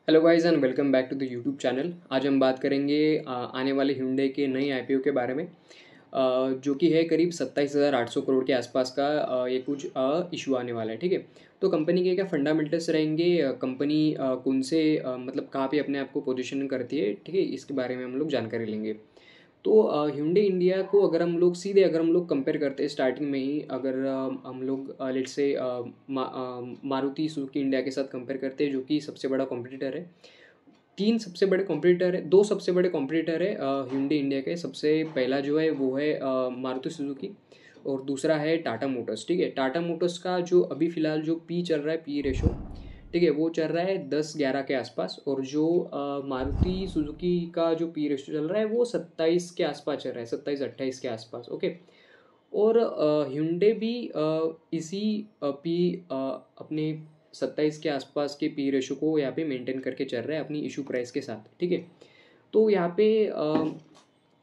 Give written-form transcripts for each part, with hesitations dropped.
Hello guys and welcome back to the YouTube channel. आज हम बात करेंगे आने वाले hyundai के नई आईपीओ के बारे में, जो कि है करीब 27,800 करोड़ के आसपास का। ये कुछ इशू आने वाला है। ठीक है, तो कंपनी के क्या फंडामेंटल्स रहेंगे, कंपनी कौन से मतलब कहाँ पे अपने आप को पोजीशन करती है, ठीक है, इसके बारे में हम लोग जानकारी लेंगे। तो hyundai इंडिया को अगर हम लोग सीधे अगर हम लोग कंपेयर करते हैं स्टार्टिंग में ही, अगर हम लोग लेट से मारुति सुजुकी इंडिया के साथ कंपेयर करते हैं, जो कि सबसे बड़ा कॉम्पिटिटर है। तीन सबसे बड़े कॉम्पिटिटर है, दो सबसे बड़े कॉम्पिटिटर है hyundai इंडिया के। सबसे पहला जो है वो है मारुति सुजुकी, और दूसरा है टाटा मोटर्स। ठीक है, टाटा मोटर्स का जो अभी फ़िलहाल जो पी चल रहा है, पी रेशो, ठीक है, वो चल रहा है 10-11 के आसपास। और जो मारुति सुजुकी का जो पी रेशो चल रहा है वो 27 के आसपास चल रहा है, 27-28 के आसपास। ओके, और hyundai भी इसी पी अपने 27 के आसपास के पी रेशो को यहाँ पे मेंटेन करके चल रहा है अपनी इशू प्राइस के साथ। ठीक है, तो यहाँ पे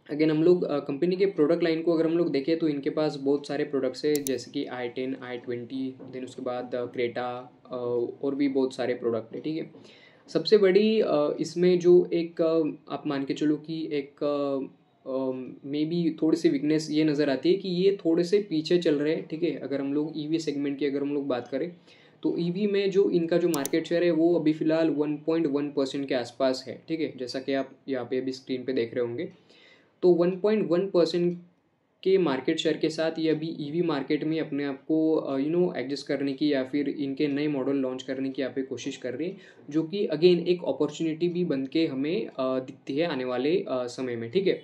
अगेन हम लोग कंपनी के प्रोडक्ट लाइन को अगर हम लोग देखें तो इनके पास बहुत सारे प्रोडक्ट्स है, जैसे कि i10, i20, देन उसके बाद क्रेटा, और भी बहुत सारे प्रोडक्ट है। ठीक है, सबसे बड़ी इसमें जो एक आप मान के चलो कि एक मे बी थोड़ी सी वीकनेस ये नज़र आती है कि ये थोड़े से पीछे चल रहे हैं। ठीक है, अगर हम लोग ईवी सेगमेंट की अगर हम लोग बात करें तो ईवी में जो इनका जो मार्केट शेयर है वो अभी फ़िलहाल 1.1% के आसपास है। ठीक है, जैसा कि आप यहाँ पे अभी स्क्रीन पे देख रहे होंगे, तो 1.1% के मार्केट शेयर के साथ ये अभी ईवी मार्केट में अपने आप को एडजस्ट करने की या फिर इनके नए मॉडल लॉन्च करने की यहाँ पे कोशिश कर रही है, जो कि अगेन एक अपॉर्चुनिटी भी बन के हमें दिखती है आने वाले समय में। ठीक है,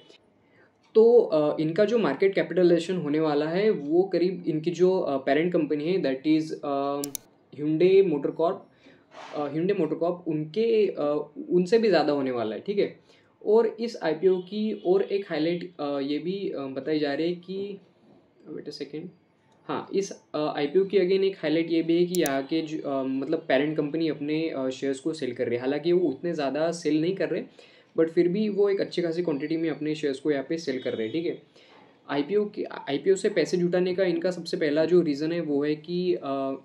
तो इनका जो मार्केट कैपिटलाइजेशन होने वाला है वो करीब इनकी जो पेरेंट कंपनी है, that is Hyundai motor Corp, Hyundai motor Corp, उनके उनसे भी ज़्यादा होने वाला है। ठीक है, और इस आईपीओ की और एक हाईलाइट ये भी बताई जा रही है कि, वेट अ सेकेंड, हाँ, इस आईपीओ की अगेन एक हाईलाइट ये भी है कि यहाँ के मतलब पेरेंट कंपनी अपने शेयर्स को सेल कर रही है। हालांकि वो उतने ज़्यादा सेल नहीं कर रहे, बट फिर भी वो एक अच्छी खासी क्वांटिटी में अपने शेयर्स को यहाँ पे सेल कर रहे हैं। ठीक है, आईपीओ से पैसे जुटाने का इनका सबसे पहला जो रीज़न है वो है कि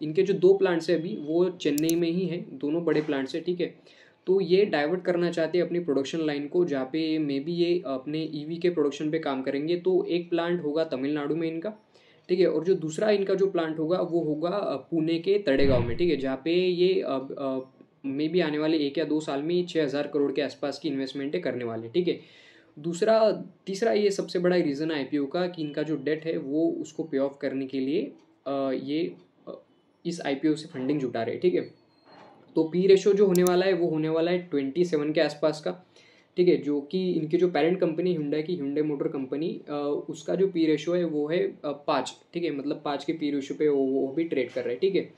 इनके जो दो प्लांट्स है अभी वो चेन्नई में ही है, दोनों बड़े प्लांट्स है। ठीक है, तो ये डाइवर्ट करना चाहते हैं अपनी प्रोडक्शन लाइन को, जहाँ पे मे बी ये अपने ईवी के प्रोडक्शन पे काम करेंगे। तो एक प्लांट होगा तमिलनाडु में इनका, ठीक है, और जो दूसरा इनका जो प्लांट होगा वो होगा पुणे के तड़ेगांव में। ठीक है, जहाँ पे ये मे बी आने वाले 1 या 2 साल में 6,000 करोड़ के आसपास की इन्वेस्टमेंट करने वाले। ठीक है, दूसरा तीसरा ये सबसे बड़ा रीज़न है आईपीओ का कि इनका जो डेट है वो उसको पे ऑफ करने के लिए ये अ, इस आईपीओ से फंडिंग जुटा रहे हैं। ठीक है, तो पी रेशो जो होने वाला है वो होने वाला है 27 के आसपास का। ठीक है, जो कि इनकी जो पेरेंट कंपनी Hyundai की, Hyundai मोटर कंपनी, उसका जो पी रेशो है वो है 5। ठीक है, मतलब 5 के पी रेशो पे वो भी ट्रेड कर रहे हैं। ठीक है,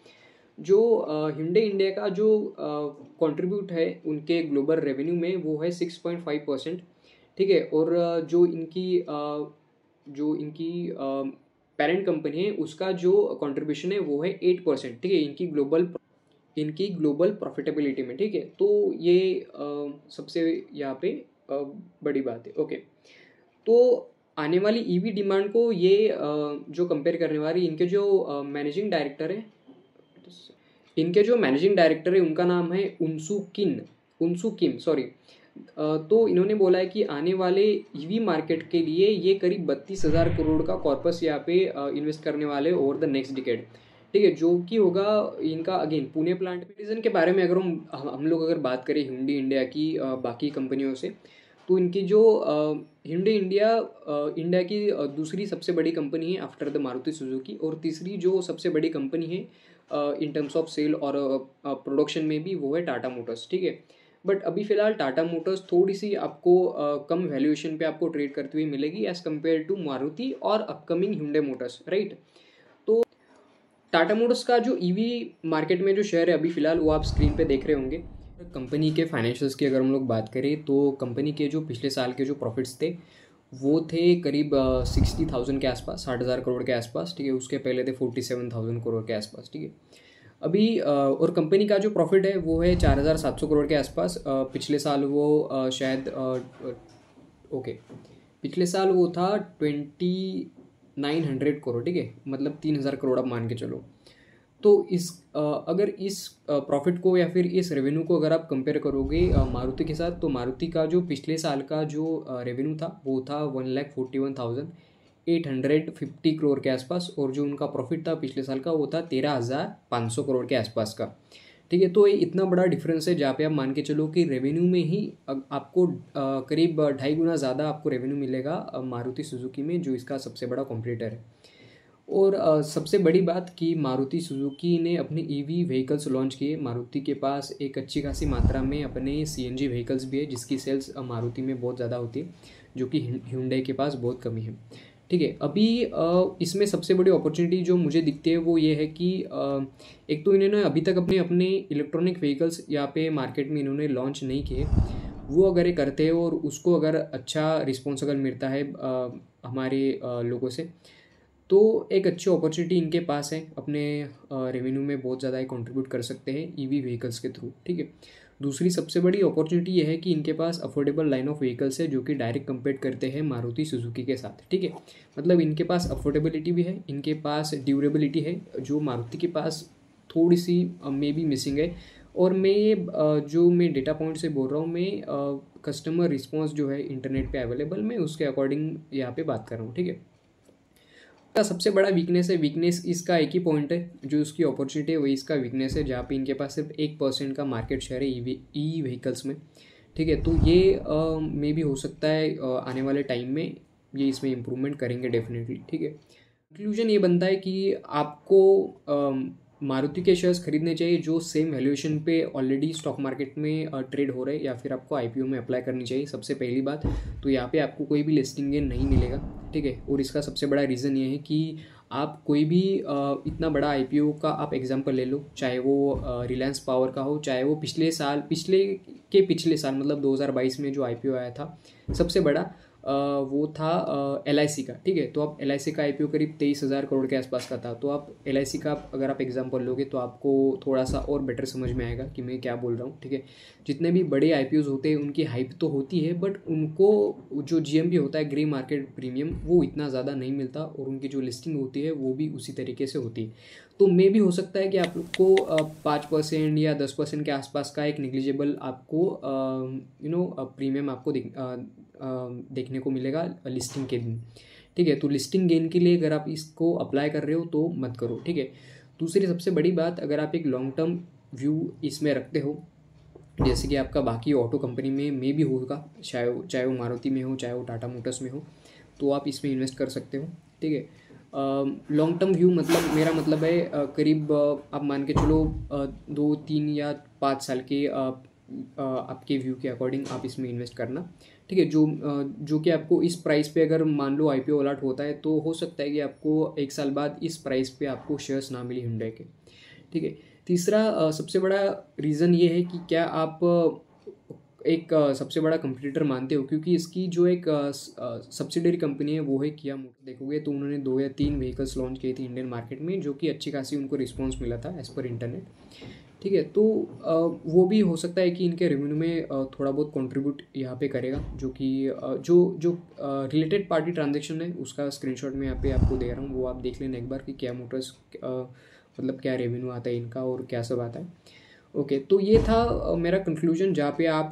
जो Hyundai इंडिया का जो कंट्रीब्यूट है उनके ग्लोबल रेवेन्यू में वो है 6.5%। ठीक है, और जो इनकी पेरेंट कंपनी है उसका जो कंट्रीब्यूशन है वो है 8%। ठीक है, इनकी ग्लोबल प्रॉफिटेबिलिटी में। ठीक है, तो ये सबसे यहाँ पे बड़ी बात है। ओके, तो आने वाली ईवी डिमांड को ये जो कंपेयर करने वाली इनके जो मैनेजिंग डायरेक्टर है, उनका नाम है उनसू किम, सॉरी। तो इन्होंने बोला है कि आने वाले ईवी मार्केट के लिए ये करीब 32,000 करोड़ का कॉर्पस यहाँ पे इन्वेस्ट करने वाले ओवर द नेक्स्ट डिकेड। ठीक है, जो कि होगा इनका अगेन पुणे प्लांट में। रीजन के बारे में अगर हम लोग अगर बात करें Hyundai इंडिया की बाकी कंपनियों से, तो इनकी जो Hyundai इंडिया की दूसरी सबसे बड़ी कंपनी है आफ्टर द मारुति सुजुकी, और तीसरी जो सबसे बड़ी कंपनी है इन टर्म्स ऑफ सेल और प्रोडक्शन में भी वो है टाटा मोटर्स। ठीक है, बट अभी फ़िलहाल टाटा मोटर्स थोड़ी सी आपको कम वैल्यूएशन पे आपको ट्रेड करती हुई मिलेगी एज़ कम्पेयर टू मारुति और अपकमिंग Hyundai मोटर्स, राइट। तो टाटा मोटर्स का जो ईवी मार्केट में जो शेयर है अभी फ़िलहाल वो आप स्क्रीन पे देख रहे होंगे। कंपनी के फाइनेंशियल्स की अगर हम लोग बात करें तो कंपनी के जो पिछले साल के जो प्रॉफिट्स थे वो थे करीब 60,000 के आसपास, 60,000 करोड़ के आसपास। ठीक है, उसके पहले थे 47,000 करोड़ के आसपास। ठीक है, अभी और कंपनी का जो प्रॉफिट है वो है 4,700 करोड़ के आसपास। पिछले साल वो शायद ओके, पिछले साल वो था 2,900 करोड़। ठीक है, मतलब 3,000 करोड़ आप मान के चलो। तो अगर इस प्रॉफिट को या फिर इस रेवेन्यू को अगर आप कंपेयर करोगे मारुति के साथ, तो मारुति का जो पिछले साल का जो रेवेन्यू था वो था 1,41,850 करोड़ के आसपास, और जो उनका प्रॉफिट था पिछले साल का वो था 13,500 करोड़ के आसपास का। ठीक है, तो ये इतना बड़ा डिफरेंस है जहाँ पे आप मान के चलो कि रेवेन्यू में ही आपको करीब 2.5 गुना ज़्यादा आपको रेवेन्यू मिलेगा मारुति सुजुकी में, जो इसका सबसे बड़ा कॉम्पिटिटर है। और सबसे बड़ी बात कि मारुति सुजुकी ने अपने ईवी व्हीकल्स लॉन्च किए। मारुति के पास एक अच्छी खासी मात्रा में अपने सीएनजी व्हीकल्स भी है, जिसकी सेल्स मारुति में बहुत ज़्यादा होती है, जो कि hyundai के पास बहुत कमी है। ठीक है, अभी इसमें सबसे बड़ी अपॉर्चुनिटी जो मुझे दिखती है वो ये है कि एक तो इन्होंने अभी तक अपने इलेक्ट्रॉनिक व्हीकल्स यहाँ पे मार्केट में इन्होंने लॉन्च नहीं किए। वो अगर ये करते हैं और उसको अगर अच्छा रिस्पॉन्स अगर मिलता है हमारे लोगों से, तो एक अच्छी अपॉर्चुनिटी इनके पास है, अपने रेवेन्यू में बहुत ज़्यादा कंट्रीब्यूट कर सकते हैं ईवी व्हीकल्स के थ्रू। ठीक है, दूसरी सबसे बड़ी अपॉर्चुनिटी ये है कि इनके पास अफोर्डेबल लाइन ऑफ व्हीकल्स है, जो कि डायरेक्ट कंपेयर करते हैं मारुति सुजुकी के साथ। ठीक है, मतलब इनके पास अफोर्डेबिलिटी भी है, इनके पास ड्यूरेबिलिटी है, जो मारुति के पास थोड़ी सी मे बी मिसिंग है। और मैं जो मैं डेटा पॉइंट से बोल रहा हूँ, मैं कस्टमर रिस्पॉन्स जो है इंटरनेट पे अवेलेबल, मैं उसके अकॉर्डिंग यहाँ पे बात कर रहा हूँ। ठीक है, का सबसे बड़ा वीकनेस है, वीकनेस इसका एक ही पॉइंट है, जो उसकी अपॉर्चुनिटी है वही इसका वीकनेस है, जहाँ पे इनके पास सिर्फ 1% का मार्केट शेयर है ई व्हीकल्स में। ठीक है, तो ये मे भी हो सकता है आने वाले टाइम में ये इसमें इम्प्रूवमेंट करेंगे डेफिनेटली। ठीक है, कंक्लूजन ये बनता है कि आपको मारुति के शेयर्स खरीदने चाहिए जो सेम वैल्यूएशन पे ऑलरेडी स्टॉक मार्केट में ट्रेड हो रहे हैं, या फिर आपको आईपीओ में अप्लाई करनी चाहिए। सबसे पहली बात तो यहाँ पे आपको कोई भी लिस्टिंग गेन नहीं मिलेगा। ठीक है, और इसका सबसे बड़ा रीज़न ये है कि आप कोई भी इतना बड़ा आईपीओ का आप एग्जांपल ले लो, चाहे वो रिलायंस पावर का हो, चाहे वो पिछले साल मतलब 2022 में जो आईपीओ आया था सबसे बड़ा, वो था LIC का। ठीक है, तो आप LIC का आईपीओ करीब 23,000 करोड़ के आसपास का था। तो आप LIC का अगर आप एग्जांपल लोगे तो आपको थोड़ा सा और बेटर समझ में आएगा कि मैं क्या बोल रहा हूँ। ठीक है, जितने भी बड़े आईपीओज होते हैं उनकी हाइप तो होती है, बट उनको जो GMP होता है, ग्रे मार्केट प्रीमियम, वो इतना ज़्यादा नहीं मिलता, और उनकी जो लिस्टिंग होती है वो भी उसी तरीके से होती है। तो मे भी हो सकता है कि आप लोग को 5% या 10% के आसपास का एक निग्लिजिबल आपको प्रीमियम आपको देखने को मिलेगा लिस्टिंग के दिन। ठीक है, तो लिस्टिंग गेन के लिए अगर आप इसको अप्लाई कर रहे हो तो मत करो। ठीक है, दूसरी सबसे बड़ी बात, अगर आप एक लॉन्ग टर्म व्यू इसमें रखते हो, जैसे कि आपका बाकी ऑटो कंपनी में मे भी होगा, चाहे वो मारुति में हो, चाहे वो टाटा मोटर्स में हो, तो आप इसमें इन्वेस्ट कर सकते हो। ठीक है, लॉन्ग टर्म व्यू मतलब मेरा मतलब है करीब आप मान के चलो 2, 3 या 5 साल के आपके व्यू के अकॉर्डिंग आप इसमें इन्वेस्ट करना। ठीक है, जो कि आपको इस प्राइस पे अगर मान लो आईपीओ अलर्ट होता है, तो हो सकता है कि आपको 1 साल बाद इस प्राइस पे आपको शेयर्स ना मिली hyundai के। ठीक है, तीसरा सबसे बड़ा रीज़न ये है कि क्या आप एक सबसे बड़ा कंपटीटर मानते हो, क्योंकि इसकी जो एक सब्सिडरी कंपनी है वो है किया मोटर्स। देखोगे तो उन्होंने 2 या 3 व्हीकल्स लॉन्च किए थे इंडियन मार्केट में, जो कि अच्छी खासी उनको रिस्पॉन्स मिला था एज़ पर इंटरनेट। ठीक है, तो वो भी हो सकता है कि इनके रेवेन्यू में थोड़ा बहुत कंट्रीब्यूट यहाँ पे करेगा, जो कि जो रिलेटेड पार्टी ट्रांजेक्शन है उसका स्क्रीनशॉट मैं यहाँ पे आपको दे रहा हूँ, वो आप देख लेना एक बार कि किया मोटर्स मतलब क्या रेवेन्यू आता है इनका और क्या सब आता है। ओके, तो ये था मेरा कंक्लूजन, जहाँ पे आप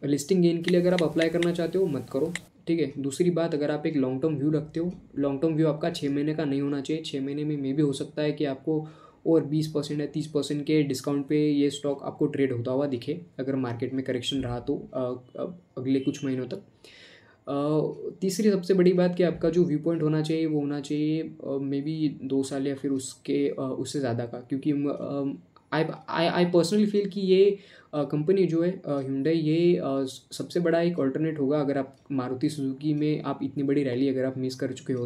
लिस्टिंग गेन के लिए अगर आप अप्लाई करना चाहते हो मत करो। ठीक है, दूसरी बात, अगर आप एक लॉन्ग टर्म व्यू रखते हो, लॉन्ग टर्म व्यू आपका 6 महीने का नहीं होना चाहिए। 6 महीने में मे भी हो सकता है कि आपको और 20% या 30% के डिस्काउंट पे ये स्टॉक आपको ट्रेड होता हुआ दिखे, अगर मार्केट में करेक्शन रहा तो अगले कुछ महीनों तक। तीसरी सबसे बड़ी बात कि आपका जो व्यू पॉइंट होना चाहिए वो होना चाहिए मे बी 2 साल या फिर उससे ज़्यादा का, क्योंकि आई पर्सनली फील कि ये कंपनी जो है hyundai, ये सबसे बड़ा एक ऑल्टरनेट होगा अगर आप मारुति सुजुकी में आप इतनी बड़ी रैली अगर आप मिस कर चुके हो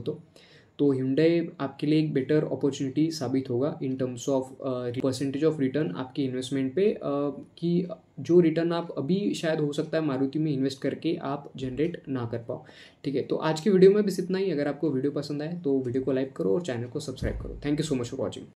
तो hyundai आपके लिए एक बेटर अपॉर्चुनिटी साबित होगा in terms of percentage of return आपके इन्वेस्टमेंट पे, कि जो रिटर्न आप अभी शायद हो सकता है मारुति में इन्वेस्ट करके आप जनरेट ना कर पाओ। ठीक है, तो आज की वीडियो में बस इतना ही। अगर आपको वीडियो पसंद आए तो वीडियो को लाइक करो और चैनल को सब्सक्राइब करो। Thank you so much for watching.